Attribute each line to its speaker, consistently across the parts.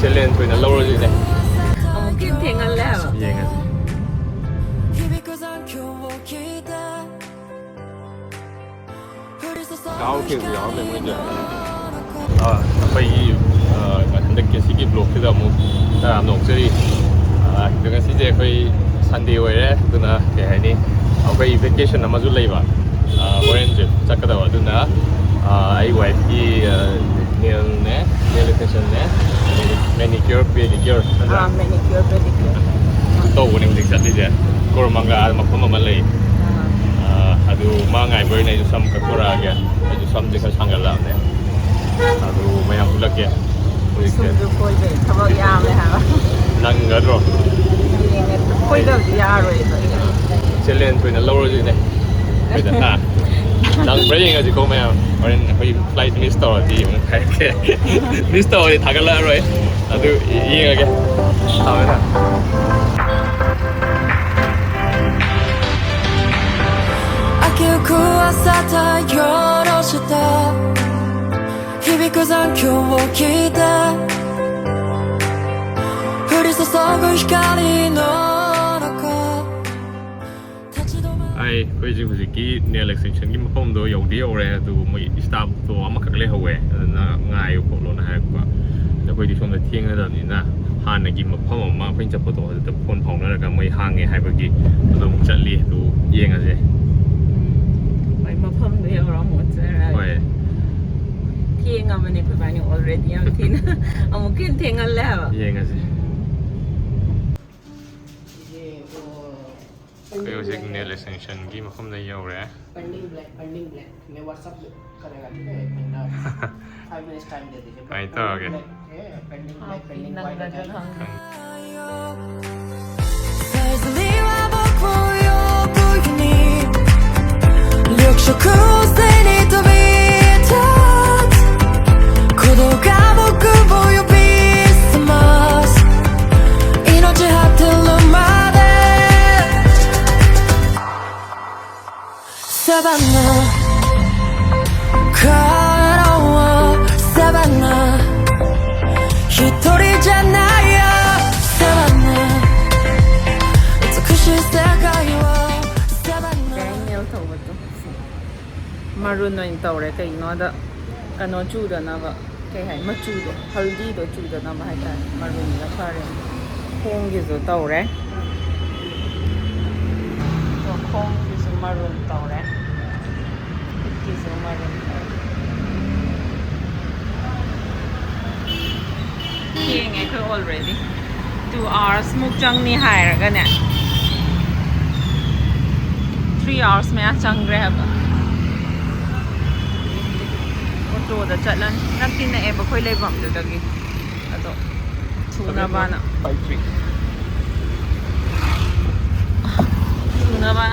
Speaker 1: Challenge ꯑꯣꯏꯅ ꯂꯧꯔꯁꯤꯅꯦ
Speaker 2: ꯑꯃꯨꯛꯀꯤ ꯊꯦꯡꯍꯜꯂꯦ ꯍꯥꯏꯕ
Speaker 1: ꯌꯦꯡꯉꯁꯤ ꯌꯥꯎꯈꯤꯕꯁꯨ ꯌꯥꯎꯔꯝꯃꯦ ꯃꯣꯏꯗꯤ ꯑꯩꯈꯣꯏꯒꯤ ꯍꯟꯗꯛꯀꯤ ꯁꯤꯒꯤ ꯕ꯭ꯂꯣꯛꯁꯤꯗ ꯑꯃꯨꯛ ꯇꯔꯥꯝ ꯅꯣꯛꯆꯔꯤ ꯑꯗꯨ ꯉꯁꯤꯁꯦ ꯑꯩꯈꯣꯏ ꯁꯟꯗꯦ ꯑꯣꯏꯔꯦ ꯑꯗꯨꯅ ꯀꯩ ꯍꯥꯏꯅꯤ ꯑꯩꯈꯣꯏ ꯚꯦꯀꯦꯁꯟ ꯑꯃꯁꯨ ꯂꯩꯕ ꯍꯣꯔꯦꯟꯁꯦ ꯆꯠꯀꯗꯕ ꯑꯗꯨꯅ ꯑꯩ ꯋꯥꯏꯐꯀꯤ ꯅꯦꯜꯅꯦ ꯅꯦꯜ ꯑꯦꯛꯁꯇꯦꯟꯁꯟꯅꯦ ꯃꯦꯅꯤꯀ꯭ꯌꯣꯔ ꯄꯦꯗꯤꯀ꯭ꯌꯣꯔ
Speaker 2: ꯃꯦꯅꯤꯀ꯭ꯌꯣꯔ ꯄꯦꯗꯤꯀ꯭ꯌꯣꯔ
Speaker 1: ꯇꯧꯕꯅꯦ ꯍꯧꯖꯤꯛ ꯆꯠꯂꯤꯁꯦ ꯀꯣꯔꯃꯪꯒꯥꯗ ꯃꯐꯝ ꯑꯃ ꯂꯩ ꯑꯗꯨ ꯃꯥ ꯉꯥꯏꯕ ꯑꯣꯏꯅ ꯑꯩꯁꯨ ꯁꯝ ꯀꯛꯊꯣꯔꯛꯑꯒꯦ ꯑꯩꯁꯨ ꯁꯝꯁꯦ ꯈꯔ ꯁꯥꯡꯒꯠꯂꯛꯑꯕꯅꯦ ꯑꯗꯨ ꯃꯌꯥꯝ ꯄꯨꯜꯂꯛꯀꯦ ꯍꯧꯖꯤꯛꯁꯦ
Speaker 2: ꯊꯕꯛ ꯌꯥꯝꯃꯦ ꯍꯥꯏꯕ
Speaker 1: ꯅꯪꯒꯗ꯭ꯔꯣ
Speaker 2: ꯀꯣꯏꯗꯕꯗꯤ ꯌꯥꯔꯣꯏꯕ
Speaker 1: ꯆꯦꯂꯦꯟꯖ ꯑꯣꯏꯅ ꯂꯧꯔꯁꯤꯅꯦ ꯑꯩꯈꯣꯏꯗ ꯅꯪꯕ꯭ꯔꯥ ꯌꯦꯡꯉꯁꯤꯀꯣ ꯃꯌꯥꯝ ꯍꯣꯔꯦꯟ ꯑꯩꯈꯣꯏ ꯐ꯭ꯂꯥꯏꯠ ꯃꯤꯁ ꯇꯧꯔꯗꯤ ꯑꯃꯨꯛ ꯍꯥꯏꯔꯛꯀꯦ ꯃꯤꯁ ꯇꯧꯔꯗꯤ ꯊꯥꯒꯠꯂꯛꯑꯔꯣꯏ ꯑꯗꯨ ꯌꯦꯡꯉꯒꯦ ꯊꯝꯃꯦ ꯊꯝꯃꯦ ꯑꯩꯈꯣꯏꯁꯦ ꯍꯧꯖꯤꯛꯀꯤ ꯅꯦꯜ ꯑꯦꯛꯁꯇꯦꯟꯁꯟꯒꯤ ꯃꯐꯝꯗꯣ ꯌꯧꯗꯤ ꯌꯧꯔꯦ ꯑꯗꯨꯕꯨ ꯃꯣꯏ ꯁ꯭ꯇꯥꯐꯇꯣ ꯑꯃꯈꯛ ꯂꯩꯍꯧꯋꯦ ꯑꯗꯨꯅ ꯉꯥꯏꯌꯨ ꯈꯣꯠꯂꯣꯅ ꯍꯥꯏꯔꯛꯄ ꯑꯗ ꯑꯩꯈꯣꯏꯗꯤ ꯁꯣꯝꯗ ꯊꯦꯡꯒꯗꯕꯅꯤꯅ ꯍꯥꯟꯅꯒꯤ ꯃꯐꯝ ꯑꯃ ꯑꯩꯈꯣꯏꯅ ꯆꯠꯄꯗꯣ ꯑꯗꯨꯗ ꯐꯣꯟ ꯐꯥꯎꯅꯔꯒ ꯃꯣꯏ ꯍꯥꯡꯉꯦ ꯍꯥꯏꯕꯒꯤ ꯑꯗꯨ ꯑꯃꯨꯛ ꯆꯠꯂꯤ ꯑꯗꯨ ꯌꯦꯡꯉꯁꯦ
Speaker 2: ꯍꯣꯏ ꯃꯐꯝꯗꯣ ꯌꯧꯔꯛꯑꯃꯨꯛ
Speaker 1: ꯍꯣꯏ
Speaker 2: ꯊꯦꯡꯉꯕꯅꯦ ꯑꯩꯈꯣꯏꯕꯥꯅꯤ ꯑꯣꯜꯔꯦꯗꯤ ꯌꯥꯝ ꯊꯤꯅ ꯑꯃꯨꯛꯀꯤ ꯊꯦꯡꯍꯜꯂꯦ ꯍꯥꯏꯕ
Speaker 1: ꯌꯦꯡꯉꯁꯦ ꯑꯩꯈꯣꯏ ꯍꯧꯖꯤꯛ nail extension मफमदा you're
Speaker 3: pending black मैं व्हाट्सएप करेगा ठीक है मैं 5 मिनट्स टाइम दे दीजिए
Speaker 1: कहीं तो आ गए
Speaker 3: pending black pending white
Speaker 4: Savannah, 걸어와 Savannah, 히토리 잖아요 Savannah,美しさがよSavannah.
Speaker 2: Nail ꯇꯧꯕꯗꯣ ꯃꯔꯨꯟ ꯑꯣꯏꯅ ꯇꯧꯔꯦ ꯀꯩꯒꯤꯅꯣꯗ ꯀꯩꯅꯣ ꯆꯨꯗꯅꯕ ꯀꯩ ꯍꯥꯏ ꯃꯆꯨꯗꯣ ꯍꯜꯗꯤꯗꯣ ꯆꯨꯗꯅꯕ ꯍꯥꯏꯇꯥꯔꯦ ꯃꯔꯨꯟꯅ ꯐꯔꯦ ꯈꯣꯡꯒꯤꯁꯨ ꯇꯧꯔꯦ ꯈꯣꯡꯒꯤꯁꯨ ꯃꯔꯨꯟ ꯇꯧꯔꯦ ꯈꯨꯠꯀꯤꯁꯨ ꯃꯔꯨꯟ ꯇꯧꯔꯦ ꯊꯦꯡꯉꯦ ꯑꯩꯈꯣꯏ ꯑꯣꯜꯔꯦꯗꯤ 2 hours ꯃꯨꯛ ꯆꯪꯅꯤ ꯍꯥꯏꯔꯒꯅꯦ 3 hours ꯃꯌꯥ ꯆꯪꯈ꯭ꯔꯦ ꯍꯥꯏꯕ ꯑꯣꯇꯣꯗ ꯆꯠꯂꯅꯤ ꯅꯛꯇꯤ ꯅꯛꯑꯦꯕ ꯑꯩꯈꯣꯏ ꯂꯩꯐꯝꯗꯨꯗꯒꯤ ꯑꯗꯣ ꯊꯨꯅꯕꯅ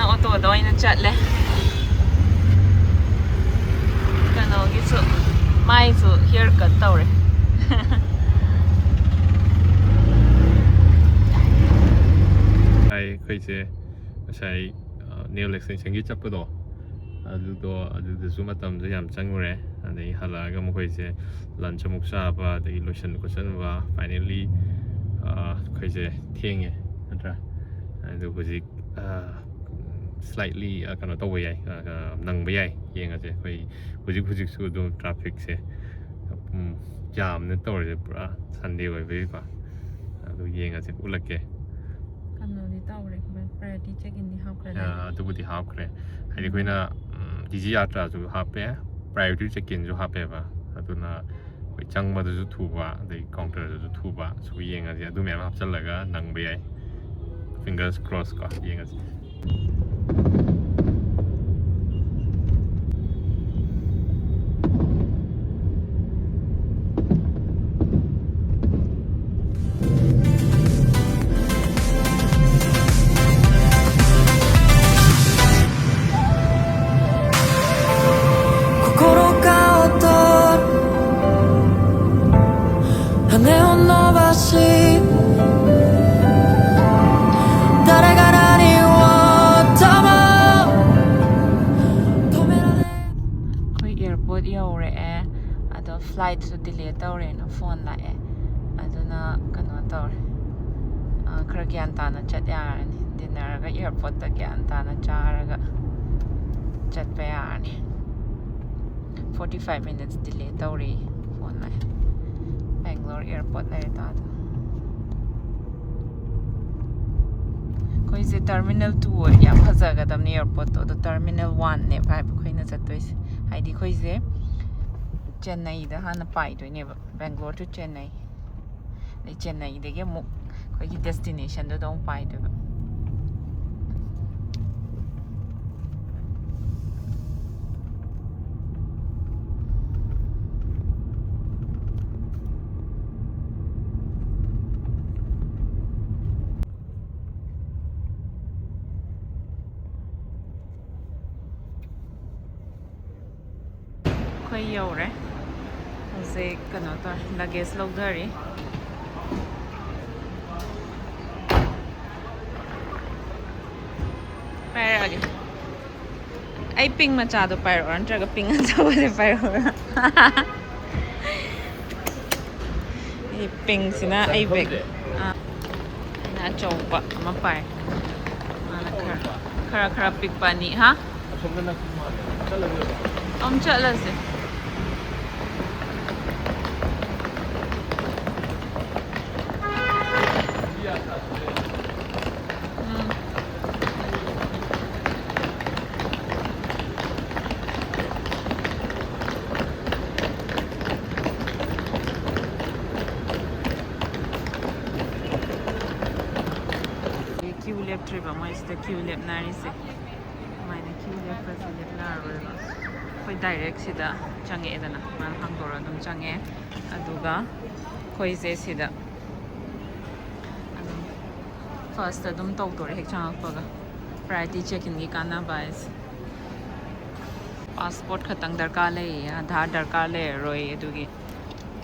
Speaker 2: ꯑꯣꯇꯣꯗ ꯑꯣꯏꯅ ꯆꯠꯂꯦ ꯀꯩꯅꯣꯒꯤꯁꯨ ꯃꯥꯏꯁꯨ ꯍꯤꯌꯔ ꯀꯠ ꯇꯧꯔꯦ
Speaker 1: ꯑꯩꯈꯣꯏꯁꯦ ꯉꯁꯥꯏ ꯅꯦꯜ ꯑꯦꯛꯁꯇꯦꯟꯁꯟꯒꯤ ꯆꯠꯄꯗꯣ ꯑꯗꯨꯗꯁꯨ ꯃꯇꯝꯁꯨ ꯌꯥꯝ ꯆꯪꯉꯨꯔꯦ ꯑꯗꯒꯤ ꯍꯜꯂꯛꯑꯒ ꯃꯈꯣꯏꯁꯦ ꯂꯟꯆ ꯑꯃꯨꯛ ꯆꯥꯕ ꯑꯗꯒꯤ ꯂꯣꯏꯁꯟꯕ ꯈꯣꯠꯆꯟꯕ ꯐꯥꯏꯅꯦꯜꯂꯤ ꯑꯩꯈꯣꯏꯁꯦ ꯊꯦꯡꯉꯦ ꯅꯠꯇ꯭ꯔꯥ ꯑꯗꯨ ꯍꯧꯖꯤꯛ ꯁ꯭ꯂꯥꯏꯠꯂꯤ ꯀꯩꯅꯣ ꯇꯧꯕ ꯌꯥꯏ ꯅꯪꯕ ꯌꯥꯏ ꯌꯦꯡꯉꯁꯦ ꯑꯩꯈꯣꯏ ꯍꯧꯖꯤꯛꯁꯨ ꯑꯗꯨꯝ ꯇ꯭ꯔꯥꯐꯤꯛꯁꯦ ꯖꯥꯝꯅ ꯇꯧꯔꯤꯁꯦ ꯄꯨꯔꯥ ꯁꯟꯗꯦ ꯑꯣꯏꯕꯒꯤꯀꯣ ꯑꯗꯨ ꯌꯦꯡꯉꯁꯦ ꯎꯠꯂꯛꯀꯦ
Speaker 2: ꯀꯩꯅꯣꯗꯤ ꯇꯧꯔꯦ ꯄ꯭ꯔꯥꯏꯌꯣꯔꯤꯇꯤ ꯆꯦꯛ ꯏꯟꯗꯤ ꯍꯥꯞꯈ꯭ꯔꯦ
Speaker 1: ꯑꯗꯨꯕꯨꯗꯤ ꯍꯥꯞꯈ꯭ꯔꯦ ꯍꯥꯏꯗꯤ ꯑꯩꯈꯣꯏꯅ ꯗꯤꯖꯤ ꯌꯥꯇ꯭ꯔꯥꯁꯨ ꯍꯥꯞꯄꯦ ꯄ꯭ꯔꯥꯏꯌꯣꯔꯤꯇꯤ ꯆꯦꯛ ꯏꯟꯁꯨ ꯍꯥꯞꯄꯦꯕ ꯑꯗꯨꯅ ꯑꯩꯈꯣꯏ ꯆꯪꯕꯗꯁꯨ ꯊꯨꯕ ꯑꯗꯩ ꯀꯥꯎꯟꯇꯔꯗꯁꯨ ꯊꯨꯕ ꯁꯨ ꯌꯦꯡꯉꯁꯦ ꯑꯗꯨ ꯃꯌꯥꯝ ꯍꯥꯞꯆꯤꯜꯂꯒ ꯅꯪꯕ ꯌꯥꯏ ꯐꯤꯡꯒꯔꯁ ꯀ꯭ꯔꯣꯁ ꯀꯣ ꯌꯦꯡꯉꯁꯦ
Speaker 2: ꯌꯧꯔꯛꯑꯦ ꯑꯗꯣ ꯐ꯭ꯂꯥꯏꯠꯁꯨ ꯗꯤꯂꯦ ꯇꯧꯔꯦꯅ ꯐꯣꯟ ꯂꯥꯛꯑꯦ ꯑꯗꯨꯅ ꯇꯧꯔꯦ ꯈꯔ ꯒ꯭ꯌꯥꯟ ꯇꯥꯅ ꯆꯠ ꯌꯥꯔꯅꯤ ꯗꯤꯟꯅꯔꯒ ꯑꯦꯌꯥꯔꯄꯣꯔꯠꯇ ꯒ꯭ꯌꯥꯟ ꯇꯥꯅ ꯆꯥꯔꯒ ꯆꯠꯄ ꯌꯥꯔꯅꯤ 45 minutes delay ꯇꯧꯔꯤ ꯐꯣꯟ ꯂꯥꯛꯑꯦ ꯕꯦꯡꯒ꯭ꯂꯣꯔ ꯑꯦꯌꯥꯔꯄꯣꯔꯠ ꯂꯩꯔꯦ ꯇꯥꯗꯣ ꯑꯩꯈꯣꯏꯁꯦ ꯇꯔꯃꯤꯅꯦꯜ 2 ꯑꯣꯏꯔꯗꯤ ꯌꯥꯝ ꯐꯖꯒꯗꯕꯅꯤ ꯑꯦꯌꯥꯔꯄꯣꯔꯠꯇꯣ ꯑꯗꯣ ꯇꯔꯃꯤꯅꯦꯜ 1ꯅꯦꯕ ꯍꯥꯏꯕ ꯑꯩꯈꯣꯏꯅ ꯆꯠꯇꯣꯏꯁꯦ ꯍꯥꯏꯗꯤ ꯑꯩꯈꯣꯏꯁꯦ ꯆꯦꯟꯅꯩꯗ ꯍꯥꯟꯅ ꯄꯥꯏꯗꯣꯏꯅꯦꯕ ꯕꯦꯡꯒ꯭ꯂꯣꯔ ꯇꯨ ꯆꯦꯟꯅꯩ ꯑꯗꯩ ꯆꯦꯟꯅꯩꯗꯒꯤ ꯑꯃꯨꯛ ꯑꯩꯈꯣꯏꯒꯤ ꯗꯦꯁꯇꯤꯅꯦꯁꯟꯗꯨꯗ ꯑꯃꯨꯛ ꯄꯥꯏꯗꯣꯏꯕ ꯑꯩꯈꯣꯏ ꯌꯧꯔꯦ ꯍꯧꯖꯤꯛ ꯀꯩꯅꯣ ꯇꯧꯔꯦ ꯂꯒꯦꯖ ꯂꯧꯊꯔꯤ ꯄꯥꯏꯔꯛꯑꯒꯦ ꯑꯩ ꯄꯤꯡ ꯃꯆꯥꯗꯣ ꯄꯥꯏꯔꯛꯑꯣ ꯅꯠꯇ꯭ꯔꯒ ꯄꯤꯡ ꯑꯆꯧꯕꯁꯦ ꯄꯥꯏꯔꯛꯑꯣ ꯄꯤꯡꯁꯤꯅ ꯑꯩ ꯕꯦꯛ ꯑꯩꯅ ꯑꯆꯧꯕ ꯑꯃ ꯄꯥꯏ ꯃꯥꯅ ꯈꯔ ꯄꯤꯛꯄ ꯑꯅꯤ ꯍꯥ ꯆꯠꯂꯁꯦ ꯀ꯭ꯌꯨ ꯂꯦꯞꯇ꯭ꯔꯤꯕ ꯃꯣꯏꯁꯤꯗ ꯀ꯭ꯌꯨ ꯂꯦꯞꯅꯔꯤꯁꯦ ꯀꯃꯥꯏꯅ ꯀ꯭ꯌꯨ ꯂꯦꯞꯄꯁꯦ ꯂꯦꯞꯅꯔꯔꯣꯏꯕ ꯑꯩꯈꯣꯏ ꯗꯥꯏꯔꯦꯛ ꯁꯤꯗ ꯆꯪꯉꯛꯑꯦꯗꯅ ꯃꯥꯅ ꯍꯥꯡꯗꯣꯔꯒ ꯑꯗꯨꯝ ꯆꯪꯉꯛꯑꯦ ꯑꯗꯨꯒ ꯑꯩꯈꯣꯏꯁꯦ ꯁꯤꯗ ꯑꯗꯨꯝ ꯐꯥꯔꯁꯇ ꯑꯗꯨꯝ ꯇꯧꯗꯣꯔꯦ ꯍꯦꯛ ꯆꯪꯉꯛꯄꯒ ꯄ꯭ꯔꯥꯏꯌꯣꯔꯤꯇꯤ ꯆꯦꯛ-ꯏꯟꯒꯤ ꯀꯥꯟꯅꯕ ꯍꯥꯏꯁꯦ ꯄꯥꯁꯄꯣꯔꯠ ꯈꯛꯇꯪ ꯗꯔꯀꯥꯔ ꯂꯩꯌꯦ ꯑꯙꯥꯔ ꯗꯔꯀꯥꯔ ꯂꯩꯔꯔꯣꯏ ꯑꯗꯨꯒꯤ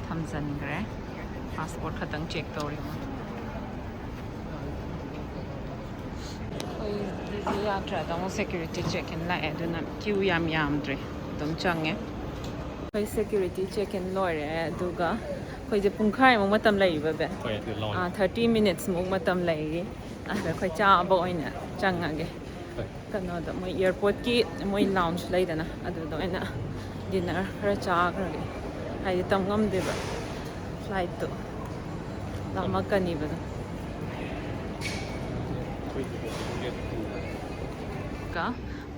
Speaker 2: ꯊꯝꯖꯤꯟꯈ꯭ꯔꯦ ꯄꯥꯁꯄꯣꯔꯠ ꯈꯛꯇꯪ ꯆꯦꯛ ꯇꯧꯔꯤ ꯑꯩꯈꯣꯏꯒꯤ ꯌꯥꯇ꯭ꯔꯥꯗ ꯑꯃꯨꯛ ꯁꯦꯀ꯭ꯌꯨꯔꯤꯇꯤ ꯆꯦꯛ-ꯏꯟ ꯂꯥꯛꯑꯦ ꯑꯗꯨꯅ ꯀ꯭ꯌꯨ ꯌꯥꯝꯗ꯭ꯔꯦ ꯑꯗꯨꯝ ꯆꯪꯉꯦ ꯑꯩꯈꯣꯏ ꯁꯦꯀ꯭ꯌꯨꯔꯤꯇꯤ ꯆꯦꯛ-ꯏꯟ ꯂꯣꯏꯔꯦ ꯑꯗꯨꯒ ꯑꯩꯈꯣꯏꯁꯦ ꯄꯨꯡꯈꯥꯏꯃꯨꯛ ꯃꯇꯝ ꯂꯩꯔꯤꯕ ꯕꯦ 30 minutesꯃꯨꯛ ꯃꯇꯝ ꯂꯩꯔꯤ ꯑꯗ ꯑꯩꯈꯣꯏ ꯆꯥꯕ ꯑꯣꯏꯅ ꯆꯪꯉꯒꯦ ꯀꯩꯅꯣꯗ ꯃꯣꯏ ꯑꯦꯌꯥꯔꯄꯣꯔꯠꯀꯤ ꯃꯣꯏ ꯂꯥꯎꯟꯖ ꯂꯩꯗꯅ ꯑꯗꯨꯗ ꯑꯣꯏꯅ ꯗꯤꯟꯅꯔ ꯈꯔ ꯆꯥꯈ꯭ꯔꯒꯦ ꯍꯥꯏꯗꯤ ꯇꯝ ꯉꯝꯗꯦꯕ ꯐ꯭ꯂꯥꯏꯠꯇꯣ ꯂꯥꯝꯃꯛꯀꯅꯤꯕꯗꯣ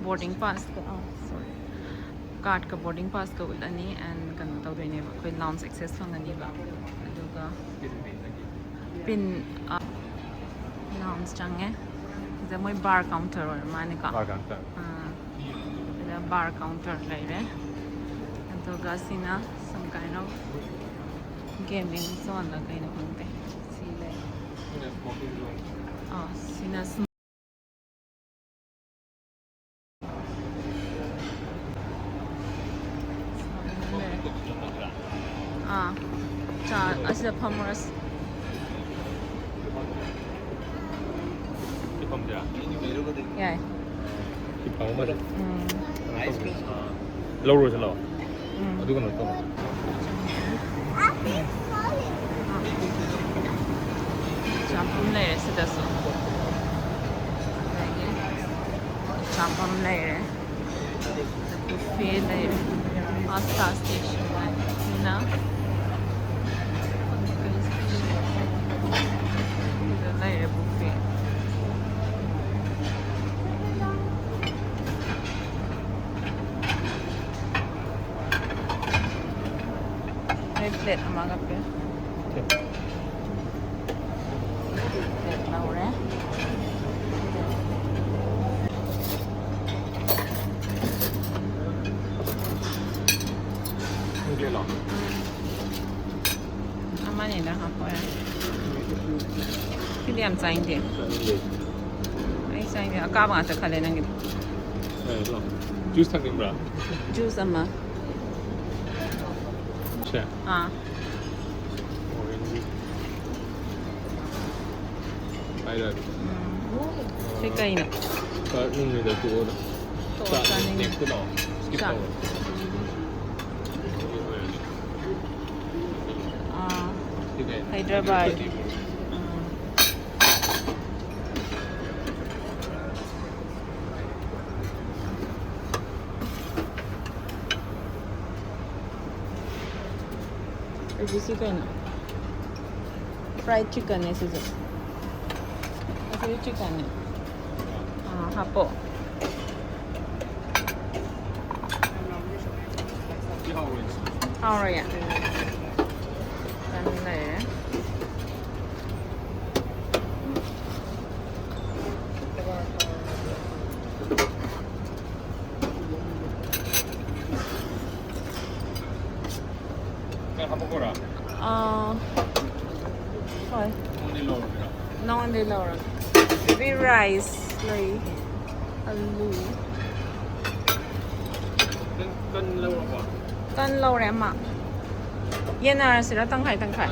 Speaker 2: boarding pass sorry ꯀꯥꯔꯠꯀ boarding passꯀ ꯎꯠꯂꯅꯤ and ꯀꯩꯅꯣ ꯇꯧꯗꯣꯏꯅꯦꯕ ꯑꯩꯈꯣꯏ ꯂꯥꯎꯟꯖ ꯑꯦꯛꯁꯦꯁ ꯐꯪꯒꯅꯤꯕ ꯑꯗꯨꯒ ꯄꯤꯟ ꯂꯥꯎꯟꯖ ꯆꯪꯉꯦ ꯁꯤꯗ ꯃꯣꯏ ꯕꯥꯔ ꯀꯥꯎꯟꯇꯔ ꯑꯣꯏꯔ ꯃꯥꯅꯦꯀꯣ ꯁꯤꯗ ꯕꯥꯔ ꯀꯥꯎꯟꯇꯔ ꯂꯩꯔꯦ ꯑꯗꯨꯒ ꯁꯤꯅ some kind of gaming zone ꯂ ꯀꯩꯅꯣ ꯈꯪꯗꯦ ꯁꯤ ꯂꯩ ꯁꯤꯅ ꯑꯁꯤꯗ ꯐꯝꯃꯨꯔꯁꯤ ꯌꯥꯏ
Speaker 1: ꯂꯧꯔꯣ ꯆꯠꯂꯣ ꯑꯗꯨ ꯀꯩꯅꯣ ꯇꯧ
Speaker 2: ꯆꯥꯐꯝ ꯂꯩꯔꯦ ꯁꯤꯗꯁꯨ ꯑꯗꯒꯤ ꯆꯥꯐꯝ ꯂꯩꯔꯦ ꯕꯨꯐꯦ ꯂꯩꯔꯦ ꯄꯥꯁꯇꯥ ꯁ꯭ꯇꯦꯁꯟ ꯁꯤꯅ ꯁꯤꯗ ꯂꯩꯔꯦ ꯕꯨꯐꯦ plate amaga pe plate laure amani na ha po ya kidi am chain de ai chain de aka ba ta khale nang
Speaker 1: juice thaknimbra
Speaker 2: juice ama Thế cây nè.
Speaker 1: Có những người được tụi đó. Chọn đẹp cái đỏ. Skip
Speaker 2: Chọn.
Speaker 1: Rồi.
Speaker 2: Hyderabad. ꯁꯤ ꯀꯩꯅꯣ ꯐ꯭ꯔꯥꯏꯗ ꯆꯤꯛꯀꯟꯅꯦ ꯁꯤꯁꯦ ꯑꯁꯤꯁꯨ ꯆꯤꯛꯀꯟꯅꯦ ꯍꯥꯞꯄꯣ ꯍꯥꯎꯔꯣꯏꯌꯦ ꯇꯟ ꯂꯩꯔꯦ
Speaker 1: 한번
Speaker 2: ꯍꯣꯏ
Speaker 1: ꯂꯧꯔꯒꯦꯔꯥ
Speaker 2: ꯅꯉꯣꯟꯗꯩ ꯂꯧꯔꯒꯦ baby rice ꯂꯩ ꯑꯂꯨ
Speaker 1: ꯀꯟ ꯂꯧꯔꯕꯣ
Speaker 2: ꯇꯟ ꯂꯧꯔꯦ ꯑꯃ ꯌꯦꯟꯅꯔꯁꯤꯔ ꯇꯪꯈꯥꯏ ꯇꯪꯈꯥꯏ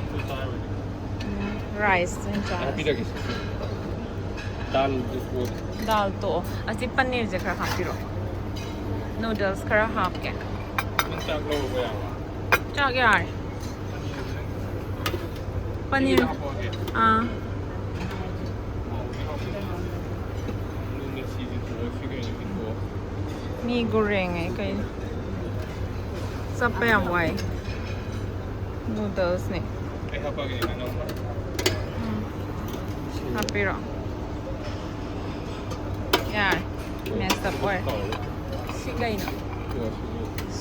Speaker 2: ꯔꯥꯏꯁ ꯑꯣꯏꯅ ꯆꯥꯔꯁꯤ
Speaker 1: ꯍꯥꯞꯄꯤꯔꯒꯦ ꯗꯥꯜꯗꯨ
Speaker 2: ꯗꯥꯜ ꯇꯣꯛꯑꯣ ꯑꯁꯤ ꯄꯅꯤꯔꯁꯦ ꯈꯔ ꯍꯥꯞꯄꯤꯔꯣ ꯅꯨꯗꯜꯁ ꯈꯔ ꯍꯥꯞꯀꯦ
Speaker 1: ꯅꯪ ꯆꯥꯛ ꯂꯧꯔꯕ ꯌꯥꯕ
Speaker 2: ꯆꯥꯛ ꯌꯥꯔꯦ ꯄꯅꯤꯔ ꯃꯤ ꯒꯣꯔꯦꯡꯉꯦ ꯀꯩ ꯆꯠꯄ ꯌꯥꯝ ꯋꯥꯏ ꯅꯨꯗꯜꯁꯅꯦ
Speaker 1: ꯑꯩ ꯍꯥꯞꯄꯒꯦ ꯅꯪ
Speaker 2: ꯍꯥꯞꯄꯤꯔꯣ ꯌꯥꯔꯦ ꯃꯦꯁ ꯑꯞ ꯑꯣꯏꯔꯦ ꯁꯤ ꯀꯩꯅꯣ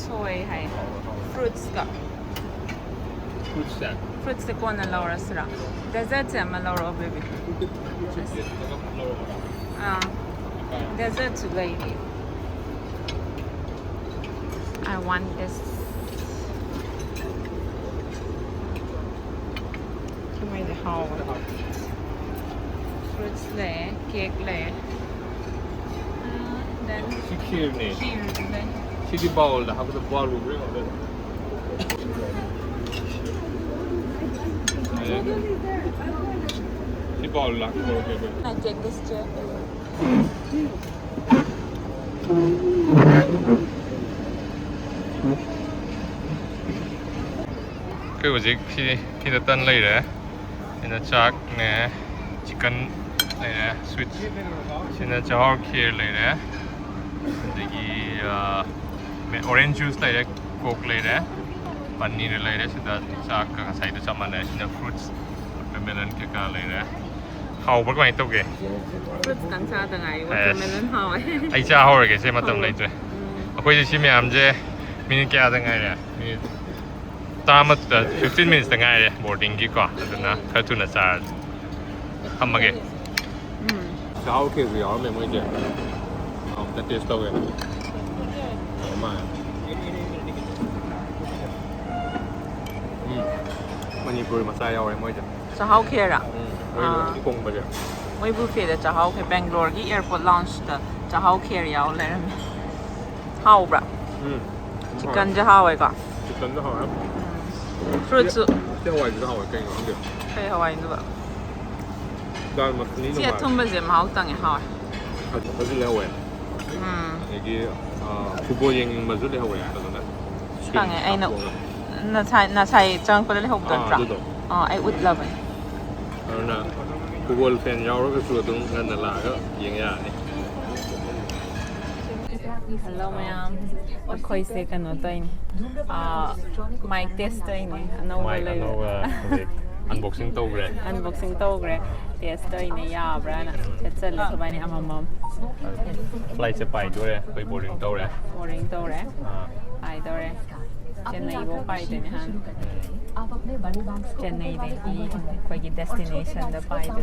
Speaker 2: ꯁꯣꯏ ꯍꯥꯏ ꯐ꯭ꯔꯨꯠꯁꯀ ꯐ꯭ꯔꯨꯠꯁꯦ ꯀꯣꯟꯅ ꯂꯧꯔꯁꯤꯔꯥ ꯗꯦꯖꯔꯠꯁꯦ ꯑꯃ ꯂꯧꯔꯛꯑꯣ ꯕꯦꯕꯤ ꯗꯦꯖꯔꯠꯁꯨ ꯂꯩꯔꯤ I want this ꯁꯨꯃꯥꯏꯅ ꯍꯥꯎꯋꯦ fruits leh, cake leh. Then
Speaker 1: 시 키르네
Speaker 2: kheer leh.
Speaker 1: 시디 바울다 하고도 바울로 그래 시 바울 락 그렇게
Speaker 2: Can I take this chair?
Speaker 1: 그 뭐지 피자 딴 레이래 이나 짝 네 치킨 레이래 스위트 시나 자오 키르 레이래 여기 orange juice 레이래 coke 레이래 paneer 레이래 시다 짝가 사이드 잡만네 시나 fruits watermelon 케가 레이래 하우 뭐 많이 또게
Speaker 2: Fruits tang sa tang ai watermelon hao ai.
Speaker 1: ai cha 하우르게 제 맞담 레이래 아코이 시미 암제 미니 꺄다 ngaire mi tama 15 minutes da ngaire boarding gi ko aduna khar thuna char thamage chao ke ri yaw me moi je ta taste taw ge ma manipur ma sa yaw re moi je
Speaker 2: Chahao kheer ah.
Speaker 1: oi kong ba je
Speaker 2: Moi buffet da chahao khe Bangalore gi airport lounge da chahao kheer yaw leram. Hao bra. Chicken je hao ai ka.
Speaker 1: chicken da ha
Speaker 2: Fruits
Speaker 1: te hawai da hawai kai ngam ge
Speaker 2: kai hawai nu ba.
Speaker 1: dal ma ni no
Speaker 2: Chia thum ba je ma hao tang ai hao.
Speaker 1: ba ju le hawai yagi fubo yeng ma ju le hawai da na
Speaker 2: Tang ai na na sai chang pa le hok don tra. Ai would love it.
Speaker 1: na Google fan yaw ro ga su dung ngan na la ga yeng ya ni
Speaker 2: Hello ma'am. Akhoi se kano to in. Mic test to in. Ano wala.
Speaker 1: unboxing to gre
Speaker 2: Unboxing to gre. Test to in ya bra na. Chat le sabay ni amamam.
Speaker 1: flight se pai do re koi boarding to re
Speaker 2: Boring to re. Pai to re. Chennai wo pai de ni han. Chennai de ki koi ki destination da pai de.